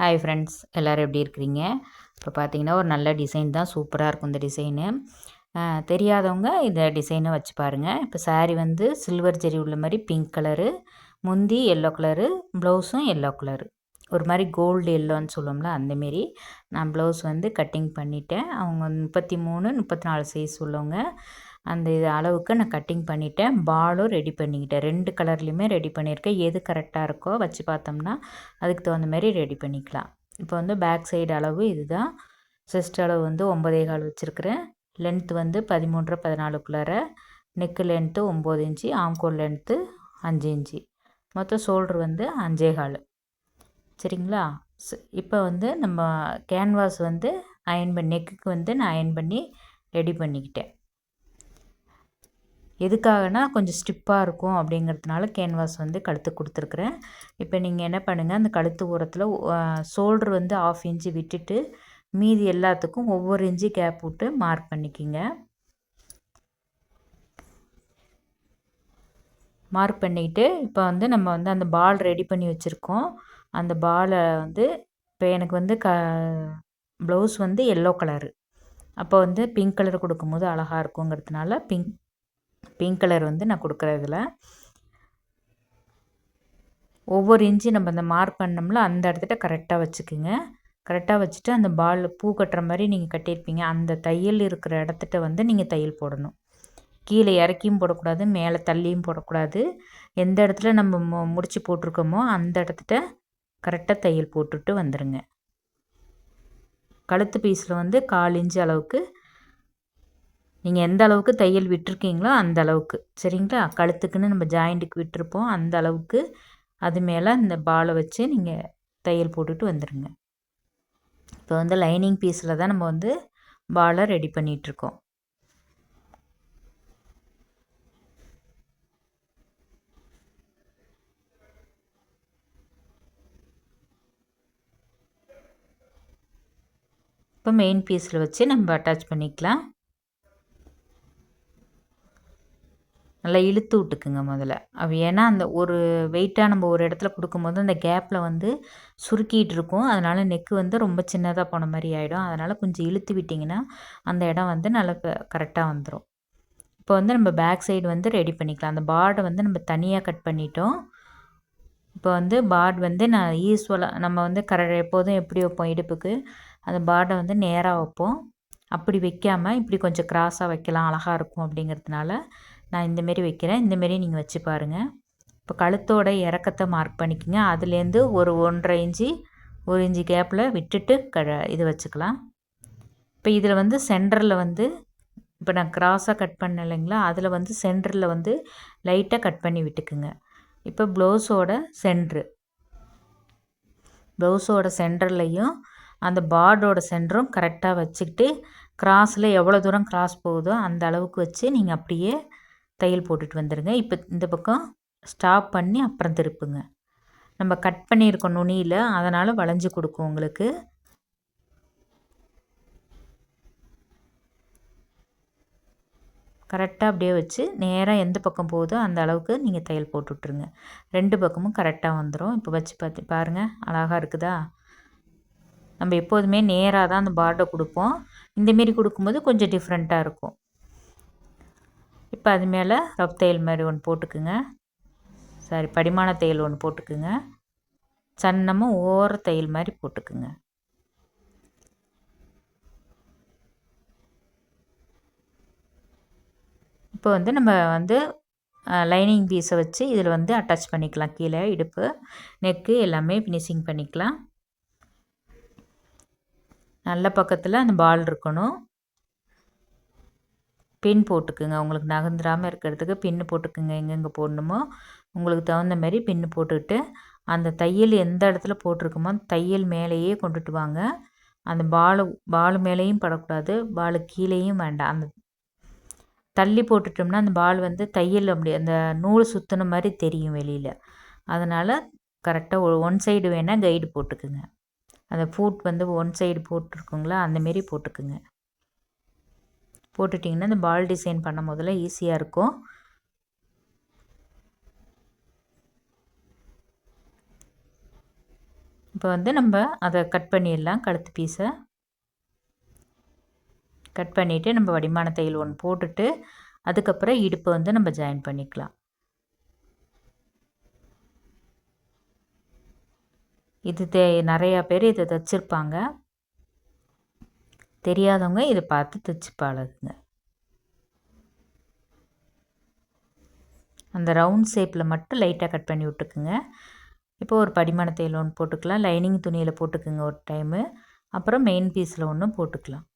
Hi friends, எல்லோரும் எப்படி இருக்கிறீங்க? இப்போ பார்த்தீங்கன்னா ஒரு நல்ல டிசைன் தான், சூப்பராக இருக்கும் இந்த டிசைனு. தெரியாதவங்க இந்த டிசைனை வச்சு பாருங்கள். இப்போ saree வந்து சில்வர் ஜெரி உள்ள மாதிரி பிங்க் கலரு, முந்தி எல்லோ கலரு, ப்ளவுஸும் எல்லோ கலரு, ஒரு மாதிரி கோல்டு எல்லோன்னு சொல்லுவோம்ல அந்தமாரி. நான் ப்ளவுஸ் வந்து கட்டிங் பண்ணிட்டேன். அவங்க 33 34 சைஸ் உள்ளவங்க. அந்த இது அளவுக்கு நான் கட்டிங் பண்ணிட்டேன். பாலும் ரெடி பண்ணிக்கிட்டேன். 2 கலர்லேயுமே ரெடி பண்ணியிருக்கேன். எது கரெக்டாக இருக்கோ வச்சு பார்த்தோம்னா அதுக்கு தகுந்த மாதிரி ரெடி பண்ணிக்கலாம். இப்போ வந்து பேக் சைடு அளவு இதுதான். செஸ்ட் அளவு வந்து 9.25 வச்சுருக்கிறேன். லென்த் வந்து 13 14க்குள்ளார. நெக்கு லென்த்து 9 இன்ச்சு, ஆம்கோல் லென்த்து 5 இன்ச்சு, மொத்தம் ஷோல்ட்ரு வந்து 5.25. சரிங்களா? இப்போ வந்து நம்ம கேன்வாஸ் வந்து நெக்குக்கு வந்து நான் அயன் பண்ணி ரெடி பண்ணிக்கிட்டேன். எதுக்காகனா கொஞ்சம் ஸ்டிப்பாக இருக்கும் அப்படிங்கிறதுனால கேன்வாஸ் வந்து கழுத்து கொடுத்துருக்குறேன். இப்போ நீங்கள் என்ன பண்ணுங்கள், அந்த கழுத்து ஓரத்தில் ஷோல்ட்ரு வந்து 1/2 இன்ச்சு விட்டுட்டு மீதி எல்லாத்துக்கும் ஒவ்வொரு இன்ச்சு கேப் விட்டு மார்க் பண்ணிக்கிங்க. மார்க் பண்ணிக்கிட்டு இப்போ வந்து நம்ம வந்து அந்த பால் ரெடி பண்ணி வச்சுருக்கோம். அந்த பாலை வந்து இப்போ எனக்கு வந்து ப்ளவுஸ் வந்து எல்லோ கலரு. அப்போ வந்து பிங்க் கலர் கொடுக்கும்போது அழகாக இருக்குங்கிறதுனால பிங்க் கலர் வந்து நான் கொடுக்குறதில்ல. ஒவ்வொரு இன்ச்சு நம்ம அந்த மார்க் பண்ணோம்ல அந்த இடத்துல கரெக்டாக வச்சுக்குங்க. கரெக்டாக வச்சுட்டு அந்த பால் பூ கட்டுற மாதிரி நீங்கள் கட்டியிருப்பீங்க, அந்த தையல் இருக்கிற இடத்துட்ட வந்து நீங்கள் தையல் போடணும். கீழே இறக்கியும் போடக்கூடாது, மேலே தள்ளியும் போடக்கூடாது. எந்த இடத்துல நம்ம முடிச்சு போட்டிருக்கோமோ அந்த இடத்துட்ட கரெக்டாக தையல் போட்டுட்டு வந்துடுங்க. கழுத்து பீஸில் வந்து 1/4 இன்ச்சு அளவுக்கு நீங்கள் எந்த அளவுக்கு தையல் விட்டுருக்கீங்களோ அந்த அளவுக்கு, சரிங்களா? கழுத்துக்குன்னு நம்ம ஜாயிண்ட்டுக்கு விட்டுருப்போம் அந்த அளவுக்கு அது மேலே இந்த பாலை வச்சு நீங்கள் தையல் போட்டுட்டு வந்துடுங்க. இப்போ வந்து லைனிங் பீஸில் தான் நம்ம வந்து பாலை ரெடி பண்ணிகிட்ருக்கோம். இப்போ மெயின் பீஸில் வச்சு நம்ம அட்டாச் பண்ணிக்கலாம். நல்லா இழுத்து விட்டுக்குங்க முதல்ல. ஏன்னா அந்த ஒரு வெயிட்டாக நம்ம ஒரு இடத்துல கொடுக்கும்போது அந்த கேப்பில் வந்து சுருக்கிட்டு இருக்கும். அதனால் நெக்கு வந்து ரொம்ப சின்னதாக போன மாதிரி ஆகிடும். அதனால் கொஞ்சம் இழுத்து விட்டிங்கன்னா அந்த இடம் வந்து நல்லா கரெக்டாக வந்துடும். இப்போ வந்து நம்ம பேக் சைடு வந்து ரெடி பண்ணிக்கலாம். அந்த பார்டை வந்து நம்ம தனியாக கட் பண்ணிட்டோம். இப்போ வந்து பார்ட் வந்து நான் யூஸ்வலாக நம்ம வந்து எப்போதும் எப்படி வைப்போம் இடுப்புக்கு, அந்த பார்டை வந்து நேராக வைப்போம். அப்படி வைக்காமல் இப்படி கொஞ்சம் கிராஸாக வைக்கலாம், அழகாக இருக்கும் அப்படிங்கிறதுனால நான் இந்தமாரி வைக்கிறேன். இந்தமாரி நீங்கள் வச்சு பாருங்கள். இப்போ கழுத்தோட இறக்கத்தை மார்க் பண்ணிக்கோங்க. அதுலேருந்து ஒரு 1.5 இன்ச்சு 1 இன்ச்சு கேப்பில் விட்டுட்டு இது வச்சுக்கலாம். இப்போ இதில் வந்து சென்டரில் வந்து இப்போ நான் கிராஸாக கட் பண்ணேன் இல்லைங்களா, அதில் வந்து சென்டரில் வந்து லைட்டாக கட் பண்ணி விட்டுக்குங்க. இப்போ ப்ளவுஸோட சென்டர்லையும் அந்த பார்டோட சென்டரும் கரெக்டாக வச்சுக்கிட்டு கிராஸில் எவ்வளோ தூரம் கிராஸ் போகுதோ அந்த அளவுக்கு வச்சு நீங்கள் அப்படியே தையல் போட்டுட்டு வந்துடுங்க. இப்போ இந்த பக்கம் ஸ்டாப் பண்ணி அப்புறம் திருப்புங்க. நம்ம கட் பண்ணியிருக்கோம் நுனியில், அதனால் வளைஞ்சு கொடுக்கும் உங்களுக்கு. கரெக்டாக அப்படியே வச்சு நேராக எந்த பக்கம் போகுதோ அந்த அளவுக்கு நீங்கள் தையல் போட்டு விட்ருங்க. 2 பக்கமும் கரெக்டாக வந்துடும். இப்போ வச்சு பாருங்கள், அழகாக இருக்குதா? நம்ம எப்போதுமே நேராக தான் அந்த பார்டை கொடுப்போம். இந்தமாரி கொடுக்கும்போது கொஞ்சம் டிஃப்ரெண்ட்டாக இருக்கும். இப்போ அது மேலே ரஃப் தையல் மாதிரி ஒன்று போட்டுக்குங்க. படிமான தையல் ஒன்று போட்டுக்குங்க. சன்னமாக ஓர தையல் மாதிரி போட்டுக்குங்க. இப்போ வந்து நம்ம வந்து லைனிங் பீஸை வச்சு இதில் வந்து அட்டாச் பண்ணிக்கலாம். கீழே இடுப்பு, நெக்கு எல்லாமே ஃபினிஷிங் பண்ணிக்கலாம். நல்ல பக்கத்தில் அந்த பால் இருக்கணும். பின் போட்டுக்குங்க. உங்களுக்கு நகர்ந்துடாமல் இருக்கிறதுக்கு பின்னு போட்டுக்குங்க. எங்கெங்கே போடணுமோ உங்களுக்கு தகுந்த மாதிரி பின்னு போட்டுக்கிட்டு அந்த தையல் எந்த இடத்துல போட்டிருக்குமோ அந்த தையல் மேலேயே கொண்டுட்டு வாங்க. அந்த பால் மேலேயும் படக்கூடாது, பால் கீழேயும் வேண்டாம். அந்த தள்ளி போட்டுட்டோம்னா அந்த பால் வந்து தையல் அப்படி அந்த நூல் சுற்றின மாதிரி தெரியும் வெளியில். அதனால் கரெக்டாக ஒன் சைடு வேணால் கைடு போட்டுக்குங்க. அந்த ஃபூட் வந்து ஒன் சைடு போட்டிருக்குங்களா அந்தமாரி போட்டுக்குங்க. போட்டுட்டிங்கன்னா இந்த பால் டிசைன் பண்ணும் போதெல்லாம் ஈஸியாக இருக்கும். இப்போ வந்து நம்ம அதை கட் பண்ணிடலாம். கழுத்து பீஸை கட் பண்ணிவிட்டு நம்ம வடிமான தையல் ஒன்று போட்டுட்டு அதுக்கப்புறம் இடுப்பை வந்து நம்ம ஜாயின் பண்ணிக்கலாம். இது நிறையா பேர் இதை தைச்சிருப்பாங்க. தெரியாதவங்க இதை பார்த்து தைச்சி பழகுங்க. அந்த ரவுண்ட் ஷேப்பில் மட்டும் லைட்டாக கட் பண்ணி விட்டுக்குங்க. இப்போ ஒரு படிமான தையல் ஒன்று போட்டுக்கலாம். லைனிங் துணியில் போட்டுக்குங்க ஒரு டைமு. அப்புறம் மெயின் பீஸில் ஒன்று போட்டுக்கலாம்.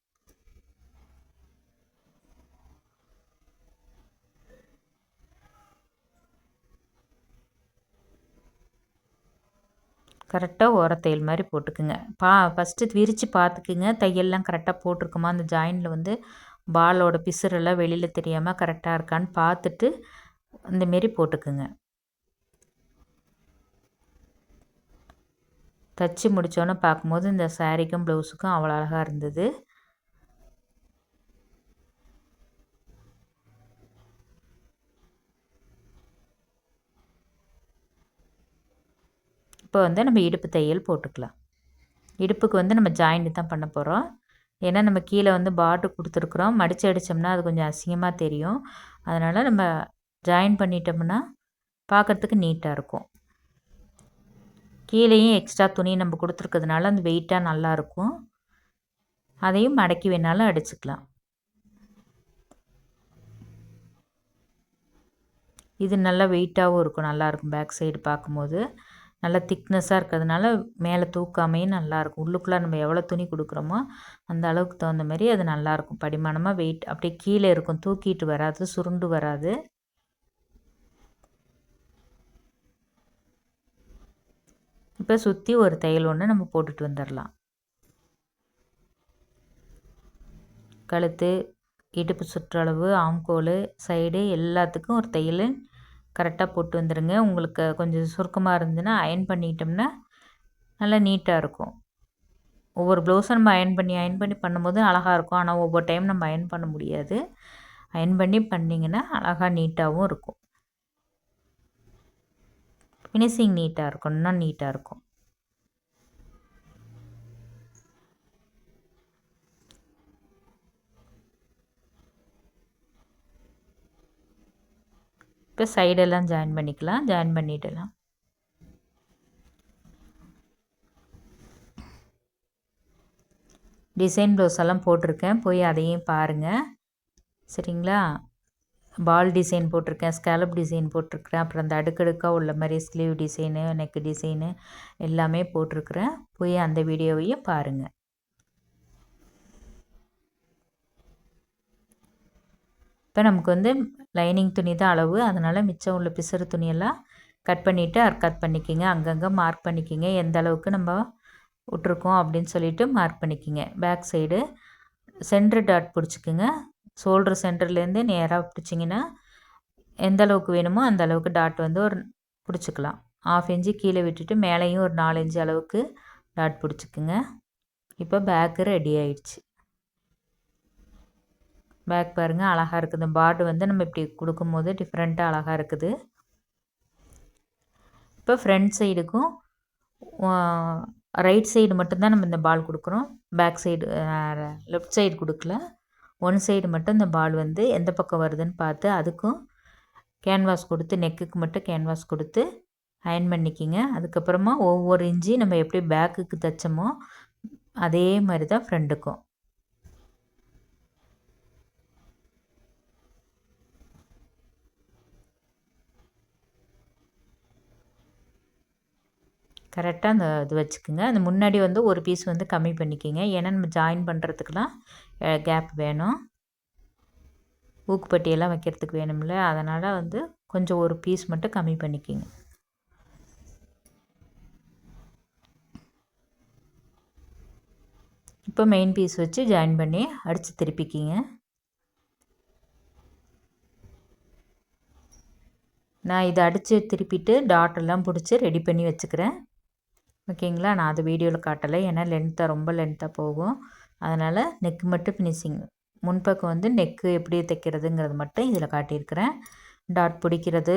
கரெக்டாக ஓரத்தையல் மாதிரி போட்டுக்குங்க. ஃபஸ்ட்டு விரித்து பார்த்துக்குங்க. தையல்லாம் கரெக்டாக போட்டிருக்குமா, அந்த ஜாயினில் வந்து பாலோட பிசுறெல்லாம் வெளியில் தெரியாமல் கரெக்டாக இருக்கான்னு பார்த்துட்டு இந்தமாரி போட்டுக்குங்க. தச்சு முடித்தோன்னே பார்க்கும்போது இந்த சாரீக்கும் ப்ளவுஸுக்கும் அவ்வளோ அழகாக இருந்தது. இப்போ வந்து நம்ம இடுப்பு தையல் போட்டுக்கலாம். இடுப்புக்கு வந்து நம்ம ஜாயிண்ட் தான் பண்ண போகிறோம். ஏன்னா நம்ம கீழே வந்து பார்டர் கொடுத்துருக்குறோம். மடித்து அடித்தோம்னா அது கொஞ்சம் அசிங்கமாக தெரியும். அதனால் நம்ம ஜாயின் பண்ணிட்டோம்னா பார்க்குறதுக்கு நீட்டாக இருக்கும். கீழேயும் எக்ஸ்ட்ரா துணி நம்ம கொடுத்துருக்கிறதுனால அந்த வெயிட்டாக நல்லாயிருக்கும். அதையும் மடக்கி வேணாலும் அடிச்சுக்கலாம். இது நல்லா வெயிட்டாகவும் இருக்கும், நல்லாயிருக்கும். பேக் சைடு பார்க்கும்போது நல்லா திக்னஸாக இருக்கிறதுனால மேலே தூக்காமையும் நல்லாயிருக்கும். உள்ளுக்குள்ளே நம்ம எவ்வளோ துணி கொடுக்குறோமோ அந்த அளவுக்கு தகுந்த மாதிரி அது நல்லாயிருக்கும். படிமானமாக வெயிட் அப்படியே கீழே இருக்கும், தூக்கிட்டு வராது, சுருண்டு வராது. இப்போ சுற்றி ஒரு தையல் ஒன்று நம்ம போட்டுட்டு வந்துடலாம். கழுத்து, இடுப்பு சுற்றளவு, ஆம்கோல், சைடு எல்லாத்துக்கும் ஒரு தையல் கரெக்டாக போட்டு வந்துடுங்க. உங்களுக்கு கொஞ்சம் சுருக்கமாக இருந்துச்சுன்னா அயன் பண்ணிட்டோம்னா நல்லா நீட்டாக இருக்கும். ஒவ்வொரு ப்ளவுஸும் நம்ம அயன் பண்ணி பண்ணும்போது அழகாக இருக்கும். ஆனால் ஒவ்வொரு டைம் நம்ம அயன் பண்ண முடியாது. அயன் பண்ணி பண்ணிங்கன்னா அழகாக நீட்டாகவும் இருக்கும். ஃபினிஷிங் நீட்டாக இருக்கும், இன்னும் நீட்டாக இருக்கும். இப்போ சைடெல்லாம் ஜாயின் பண்ணிக்கலாம். ஜாயின் பண்ணிடலாம். டிசைன் ப்ளவுஸ் எல்லாம் போட்டிருக்கேன், போய் அதையும் பாருங்கள். சரிங்களா? பால் டிசைன் போட்டிருக்கேன், ஸ்கேலப் டிசைன் போட்டிருக்கிறேன், அப்புறம் அந்த அடுக்கடுக்காக உள்ள மாதிரி ஸ்லீவ் டிசைனு, நெக்கு டிசைனு எல்லாமே போட்டிருக்கிறேன். போய் அந்த வீடியோவையும் பாருங்கள். இப்போ நமக்கு வந்து லைனிங் துணி தான் அளவு, அதனால் மிச்சம் உள்ள பிசுறு துணியெல்லாம் கட் பண்ணிவிட்டு கட் பண்ணிக்கிங்க. அங்கங்கே மார்க் பண்ணிக்கிங்க, எந்த அளவுக்கு நம்ம விட்ருக்கோம் அப்படின்னு சொல்லிவிட்டு மார்க் பண்ணிக்கிங்க. பேக் சைடு சென்ட்ரு டாட் பிடிச்சிக்குங்க. ஷோல்ட்ரு சென்டர்லேருந்து நேராக பிடிச்சிங்கன்னா எந்த அளவுக்கு வேணுமோ அந்த அளவுக்கு டாட் வந்து ஒரு பிடிச்சிக்கலாம். 1/2 இன்ச்சு கீழே விட்டுட்டு மேலேயும் ஒரு 4 இன்ச்சு அளவுக்கு டாட் பிடிச்சிக்குங்க. இப்போ பேக்கு ரெடி ஆயிடுச்சு. பேக் பாருங்கள் அழகாக இருக்குது. பார்டர் வந்து நம்ம இப்படி கொடுக்கும்போது டிஃப்ரெண்ட்டாக அழகாக இருக்குது. இப்போ ஃப்ரண்ட் சைடுக்கும் ரைட் சைடு மட்டும்தான் நம்ம இந்த பால் கொடுக்குறோம். பேக் சைடு லெஃப்ட் சைடு கொடுக்கல. ஒன் சைடு மட்டும் இந்த பால் வந்து எந்த பக்கம் வருதுன்னு பார்த்து அதுக்கும் கேன்வாஸ் கொடுத்து, நெக்குக்கு மட்டும் கேன்வாஸ் கொடுத்து அயன் பண்ணிக்கிங்க. அதுக்கப்புறமா ஒவ்வொரு இன்ச்சு நம்ம எப்படி பேக்குக்கு தைச்சோமோ அதே மாதிரி தான் ஃப்ரண்ட்டுக்கும். கரெக்டாக அந்த இது வச்சுக்கோங்க. அந்த முன்னாடி வந்து ஒரு பீஸ் வந்து கம்மி பண்ணிக்கிங்க. ஏன்னா நம்ம ஜாயின் பண்ணுறதுக்கெலாம் கேப் வேணும். ஊக்குப்பட்டியெல்லாம் வைக்கிறதுக்கு வேணும்ல, அதனால் வந்து கொஞ்சம் ஒரு பீஸ் மட்டும் கம்மி பண்ணிக்கிங்க. இப்போ மெயின் பீஸ் வச்சு ஜாயின் பண்ணி அடித்து திருப்பிக்கிங்க. நான் இதை அடித்து திருப்பிட்டு டாட்டெல்லாம் பிடிச்சி ரெடி பண்ணி வச்சுக்கிறேன். ஓகேங்களா? நான் அது வீடியோவில் காட்டலை, ஏன்னா ரொம்ப லென்த்தாக போகும். அதனால் நெக்கு மட்டும் ஃபினிஷிங், முன்பக்கம் வந்து நெக்கு எப்படி தைக்கிறதுங்கிறது மட்டும் இதில் காட்டியிருக்கிறேன். டாட் பிடிக்கிறது,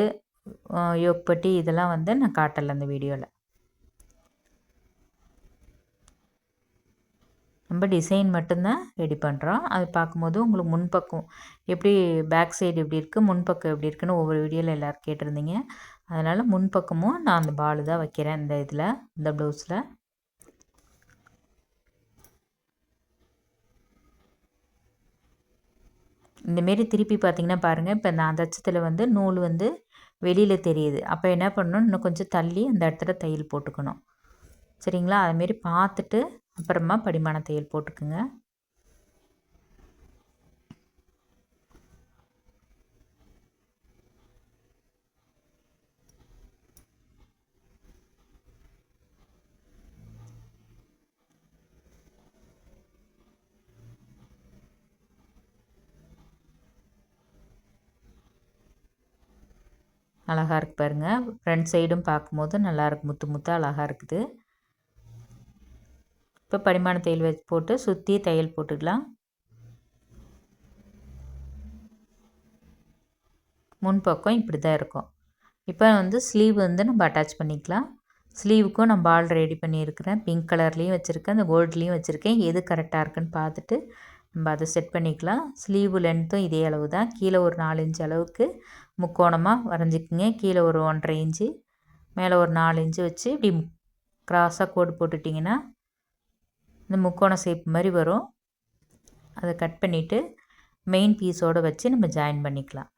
யோக் பட்டி இதெல்லாம் வந்து நான் காட்டலை அந்த வீடியோவில். நம்ம டிசைன் மட்டும்தான் ரெடி பண்ணுறோம். அது பார்க்கும்போது உங்களுக்கு முன்பக்கம் எப்படி பேக் சைடு எப்படி இருக்குது, முன்பக்கம் எப்படி இருக்குன்னு ஒவ்வொரு வீடியோவில் எல்லோரும் கேட்டிருந்தீங்க. அதனால் முன்பக்கமும் நான் அந்த பால் தான் வைக்கிறேன் இந்த இதில், இந்த ப்ளவுஸில். இந்தமாரி திருப்பி பார்த்திங்கன்னா பாருங்கள், இப்போ நான் தச்சத்தில் வந்து நூல் வந்து வெளியில் தெரியுது. அப்போ என்ன பண்ணணும், இன்னும் கொஞ்சம் தள்ளி அந்த இடத்துல தையல் போட்டுக்கணும். சரிங்களா? அதுமாரி பார்த்துட்டு அப்புறமா படிமான தையல் போட்டுக்குங்க. அழகாக இருக்குது பாருங்கள். ஃப்ரண்ட் சைடும் பார்க்கும்போது நல்லாயிருக்கு, முத்து முத்தாக அழகாக இருக்குது. இப்போ படிமான தையல் வச்சு போட்டு சுற்றி தையல் போட்டுக்கலாம். முன்பக்கம் இப்படி தான் இருக்கும். இப்போ வந்து ஸ்லீவ் வந்து நம்ம அட்டாச் பண்ணிக்கலாம். ஸ்லீவுக்கும் நான் பால் ரெடி பண்ணியிருக்கிறேன். பிங்க் கலர்லேயும் வச்சுருக்கேன், இந்த கோல்ட்லேயும் வச்சுருக்கேன். எது கரெக்டாக இருக்குன்னு பார்த்துட்டு நம்ம அதை செட் பண்ணிக்கலாம். ஸ்லீவு லென்த்தும் இதே அளவு தான். கீழே ஒரு 4 இன்ச் அளவுக்கு முக்கோணமாக வரைஞ்சிக்கிங்க. கீழே ஒரு 1.5 இன்ச்சு, மேலே ஒரு 4 இன்ச்சு வச்சு இப்படி கிராஸாக கோடு போட்டுட்டிங்கன்னா இந்த முக்கோண ஷேப் மாதிரி வரும். அதை கட் பண்ணிவிட்டு மெயின் பீஸோடு வச்சு நம்ம ஜாயின் பண்ணிக்கலாம்.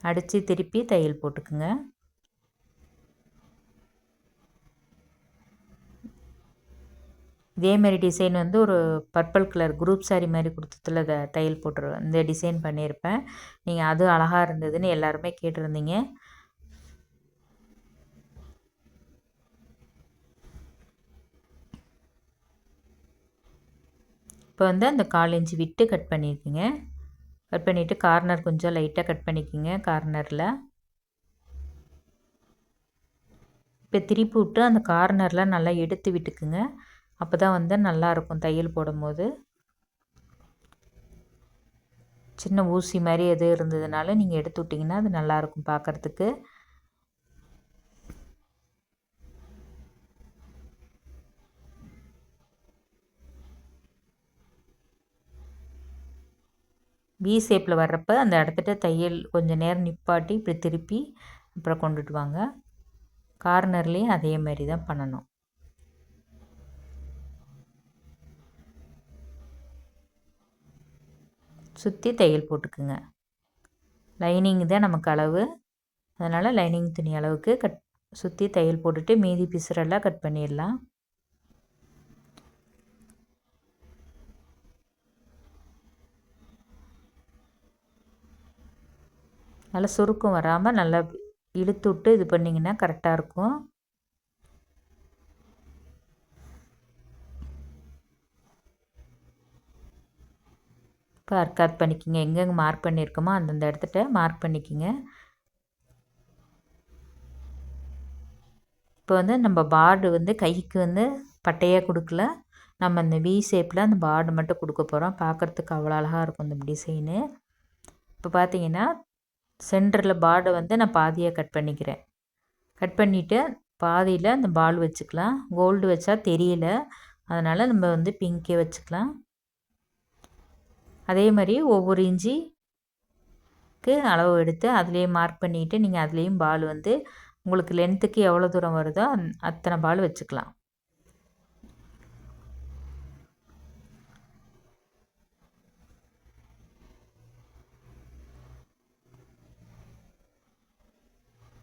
அடித்து திருப்பி தையல் போட்டுக்குங்க. இதேமாரி டிசைன் வந்து ஒரு பர்பிள் கலர் குரூப் சாரீ மாதிரி கொடுத்ததில் தையல் போட்டுருவேன். இந்த டிசைன் பண்ணியிருப்பேன். நீங்கள் அது அழகாக இருந்ததுன்னு எல்லாருமே கேட்டிருந்தீங்க. இப்போ வந்து அந்த 1/4 இன்ச்சு விட்டு கட் பண்ணியிருக்கீங்க. கட் பண்ணிவிட்டு கார்னர் கொஞ்சம் லைட்டாக கட் பண்ணிக்கோங்க கார்னரில். இப்போ திருப்பி விட்டு அந்த கார்னரில் நல்லா எடுத்து விட்டுக்குங்க. அப்போ தான் வந்து நல்லாயிருக்கும் தையல் போடும்போது. சின்ன ஊசி மாதிரி எது இருந்ததுனால நீங்கள் எடுத்து விட்டிங்கன்னா அது நல்லாயிருக்கும் பார்க்குறதுக்கு. வி ஷேப்பில் வர்றப்போ அந்த இடத்துல தையல் கொஞ்சம் நேரம் நிப்பாட்டி இப்படி திருப்பி அப்புறம் கொண்டுட்டு வாங்க. கார்னர்லேயும் அதே மாதிரி தான் பண்ணணும். சுற்றி தையல் போட்டுக்குங்க. லைனிங் தான் நமக்கு அளவு, அதனால் லைனிங் துணி அளவுக்கு சுற்றி தையல் போட்டுட்டு மீதி பிசுரெல்லாம் கட் பண்ணிடலாம். நல்லா சுருக்கம் வராமல் நல்லா இழுத்து விட்டு இது பண்ணிங்கன்னா கரெக்டாக இருக்கும். இப்போ அர்க்காத் பண்ணிக்கிங்க. எங்கெங்கே மார்க் பண்ணியிருக்கோமோ அந்தந்த இடத்துட்ட மார்க் பண்ணிக்கிங்க. இப்போ வந்து நம்ம பார்டு வந்து கைக்கு வந்து பட்டையாக கொடுக்கல, நம்ம அந்த வி ஷேப்பில் அந்த பார்டு மட்டும் கொடுக்க போகிறோம். பார்க்குறதுக்கு அவ்வளோ அழகாக இருக்கும் இந்த டிசைனு. இப்போ பார்த்தீங்கன்னா சென்டரில் பார்டை வந்து நான் பாதியாக கட் பண்ணிக்கிறேன். கட் பண்ணிவிட்டு பாதியில் அந்த பால் வச்சுக்கலாம். கோல்டு வச்சா தெரியல, அதனால் நம்ம வந்து பிங்கே வச்சுக்கலாம். அதே மாதிரி ஒவ்வொரு இன்ச்சுக்கு அளவு எடுத்து அதுலேயே மார்க் பண்ணிவிட்டு நீங்கள் அதுலேயும் பால் வந்து உங்களுக்கு லென்த்துக்கு எவ்வளோ தூரம் வருதோ அத்தனை பால் வச்சுக்கலாம்.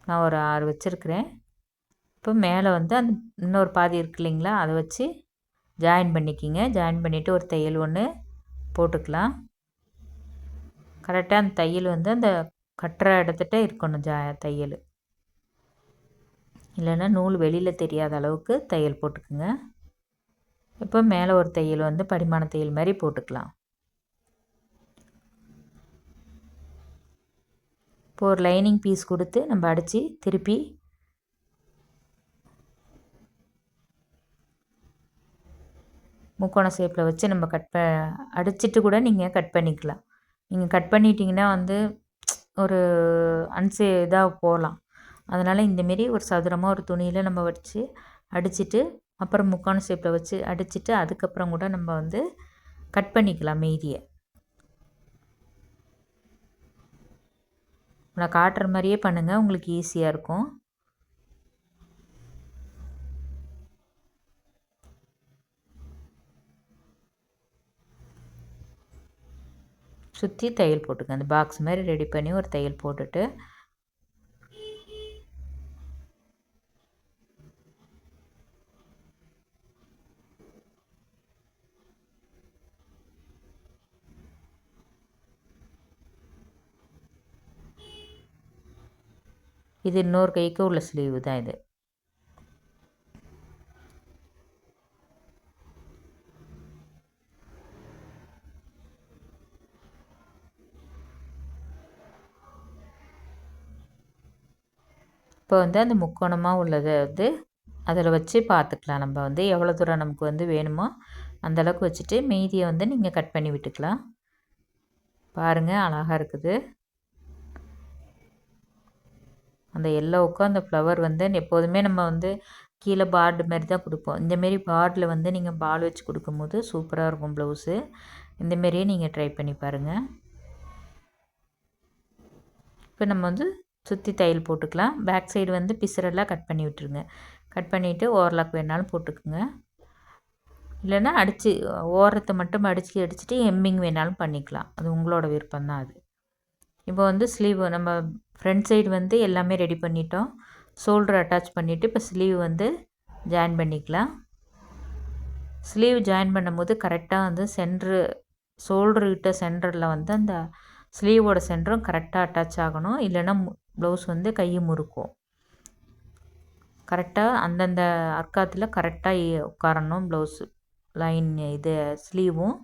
நான் ஒரு 6 வச்சுருக்கிறேன். இப்போ மேலே வந்து அந்த இன்னொரு பாதி இருக்கு இல்லைங்களா, அதை வச்சு ஜாயின் பண்ணிக்கிங்க. ஜாயின் பண்ணிவிட்டு ஒரு தையல் ஒன்று போட்டுக்கலாம். கரெக்டாக அந்த தையல் வந்து அந்த கட்டுற இடத்துட்ட இருக்கணும் தையல், இல்லைன்னா நூல் வெளியில் தெரியாத அளவுக்கு தையல் போட்டுக்குங்க. இப்போ மேலே ஒரு தையல் வந்து படிமான தையல் மாதிரி போட்டுக்கலாம். இப்போ ஒரு லைனிங் பீஸ் கொடுத்து நம்ம அடித்து திருப்பி முக்கோண ஷேப்பில் வச்சு நம்ம அடிச்சிட்டு கூட நீங்கள் கட் பண்ணிக்கலாம். நீங்கள் கட் பண்ணிட்டீங்கன்னா வந்து ஒரு இதாக போகலாம். அதனால் இந்தமாரி ஒரு சதுரமாக ஒரு துணியில் நம்ம வச்சு அடிச்சுட்டு அப்புறம் முக்கோண ஷேப்பில் வச்சு அடிச்சுட்டு அதுக்கப்புறம் கூட நம்ம வந்து கட் பண்ணிக்கலாம் மீதியை. நான் காட்டுற மாதிரியே பண்ணுங்கள், உங்களுக்கு ஈஸியாக இருக்கும். சுற்றி தையல் போட்டுங்க. அந்த பாக்ஸ் மாதிரி ரெடி பண்ணி ஒரு தையல் போட்டுட்டு இது இன்னொரு கைக்கு உள்ள ஸ்லீவ் தான் இது. இப்போ வந்து அந்த முக்கோணமாக உள்ளதை வந்து அதில் வச்சு பார்த்துக்கலாம். நம்ம வந்து எவ்வளோ தூரம் நமக்கு வந்து வேணுமோ அந்தளவுக்கு வச்சுட்டு மீதியை வந்து நீங்கள் கட் பண்ணி விட்டுக்கலாம். பாருங்கள், அழகாக இருக்குது. அந்த எல்லோவுக்கும் அந்த ஃப்ளவர் வந்து எப்போதுமே நம்ம வந்து கீழே பார்டு மாதிரி தான் கொடுப்போம். இந்தமாரி பார்டில் வந்து நீங்கள் பால் வச்சு கொடுக்கும்போது சூப்பராக இருக்கும் ப்ளவுஸு. இந்தமாரியே நீங்கள் ட்ரை பண்ணி பாருங்கள். இப்போ நம்ம வந்து சுற்றி தையல் போட்டுக்கலாம். பேக் சைடு வந்து பிசரெல்லாம் கட் பண்ணி விட்டுருங்க. கட் பண்ணிவிட்டு ஓவர்லாக் வேணாலும் போட்டுக்குங்க. இல்லைன்னா அடித்து ஓரத்தை மட்டும் அடிச்சுட்டு எம்மிங் வேணாலும் பண்ணிக்கலாம். அது உங்களோட விருப்பம் தான் அது. இப்போ வந்து ஸ்லீவ் நம்ம ஃப்ரண்ட் சைடு வந்து எல்லாமே ரெடி பண்ணிட்டோம். ஷோல்டர் அட்டாச் பண்ணிவிட்டு இப்போ ஸ்லீவ் வந்து ஜாயின் பண்ணிக்கலாம். ஸ்லீவ் ஜாயின் பண்ணும்போது கரெக்டாக வந்து ஷோல்டர்கிட்ட சென்டரில் வந்து அந்த ஸ்லீவோட சென்டரும் கரெக்டாக அட்டாச் ஆகணும். இல்லைன்னா ப்ளவுஸ் வந்து கை முறுக்கும். கரெக்டாக அந்தந்த அர்க்காத்தில் கரெக்டாக உட்காரணும் ப்ளவுஸு லைன். இது ஸ்லீவும்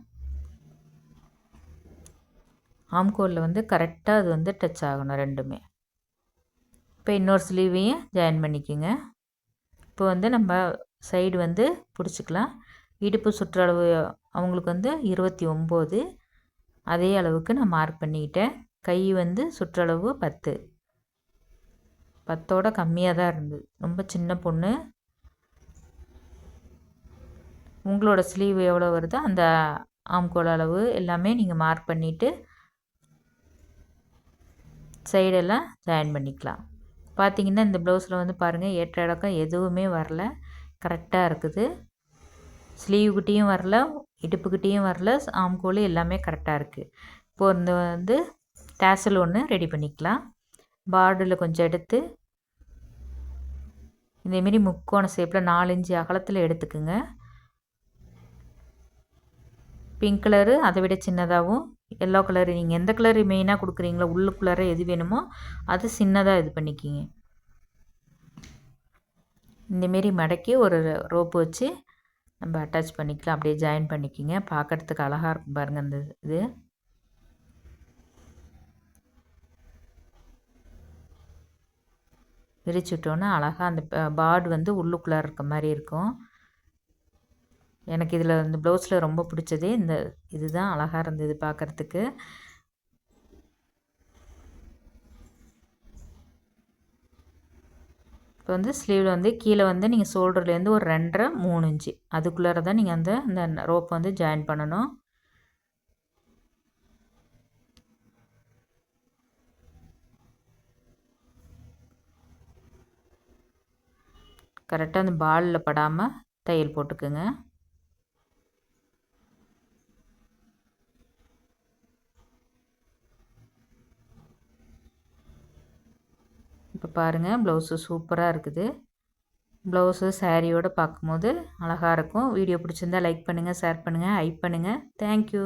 ஆம்கோலில் வந்து கரெக்டாக அது வந்து டச் ஆகணும் ரெண்டுமே. இப்போ இன்னொரு ஸ்லீவையும் ஜாயின் பண்ணிக்கோங்க. இப்போ வந்து நம்ம சைடு வந்து பிடிச்சிக்கலாம். இடுப்பு சுற்றளவு அவங்களுக்கு வந்து 29. அதே அளவுக்கு நான் மார்க் பண்ணிக்கிட்டேன். கை வந்து சுற்றளவு 10. 10ஓட கம்மியாக தான் இருந்தது. ரொம்ப சின்ன பொண்ணு. உங்களோட ஸ்லீவ் எவ்வளோ வருதோ அந்த ஆம்கோல் அளவு எல்லாமே நீங்கள் மார்க் பண்ணிவிட்டு சைடெல்லாம் ஜாயின் பண்ணிக்கலாம். பார்த்திங்கன்னா இந்த ப்ளவுஸில் வந்து பாருங்கள், ஏற்ற இறக்கம் எதுவுமே வரல, கரெக்டாக இருக்குது. ஸ்லீவ்கிட்டேயும் வரல, இடுப்புக்கிட்டேயும் வரல, ஆம்கோல் எல்லாமே கரெக்டாக இருக்குது. இப்போது இந்த வந்து டேசல் ஒன்று ரெடி பண்ணிக்கலாம். பார்டரில் கொஞ்சம் எடுத்து இதேமாரி முக்கோண ஷேப்பில் 4 இன்ச்சு அகலத்தில் எடுத்துக்குங்க. பிங்க் கலரு அதை விட சின்னதாகவும், எல்லோ கலரு நீங்கள் எந்த கலரு மெயினாக கொடுக்குறீங்களோ உள்ளுக்குள்ளார எது வேணுமோ அது சின்னதாக இது பண்ணிக்கிங்க. இந்தமாரி மடக்கி ஒரு ரோப்பு வச்சு நம்ம அட்டாச் பண்ணிக்கலாம். அப்படியே ஜாயின் பண்ணிக்கிங்க. பார்க்குறதுக்கு அழகாக இருக்கும் பாருங்கள் அந்த இது. விரிச்சு விட்டோன்னா அழகாக அந்த பார்டு வந்து உள்ளுக்குள்ளார இருக்க மாதிரி இருக்கும். எனக்கு இதில் இந்த ப்ளவுஸில் ரொம்ப பிடிச்சதே இந்த இதுதான். அழகாக இருந்தது பார்க்குறதுக்கு. இப்போ வந்து ஸ்லீவில் வந்து கீழே வந்து நீங்கள் ஷோல்டர்லேருந்து ஒரு 2.5 3 இன்ச்சு அதுக்குள்ளார தான் நீங்கள் அந்த ரோப் வந்து ஜாயின் பண்ணணும். கரெக்டாக அந்த பாலில் படாமல் தையல் போட்டுக்குங்க. இப்போ பாருங்கள், ப்ளவுஸு சூப்பராக இருக்குது. ப்ளவுஸு சாரியோடு பார்க்கும்போது அழகாக இருக்கும். வீடியோ பிடிச்சிருந்தா லைக் பண்ணுங்கள், ஷேர் பண்ணுங்கள், ஹைப் பண்ணுங்கள். தேங்க்யூ.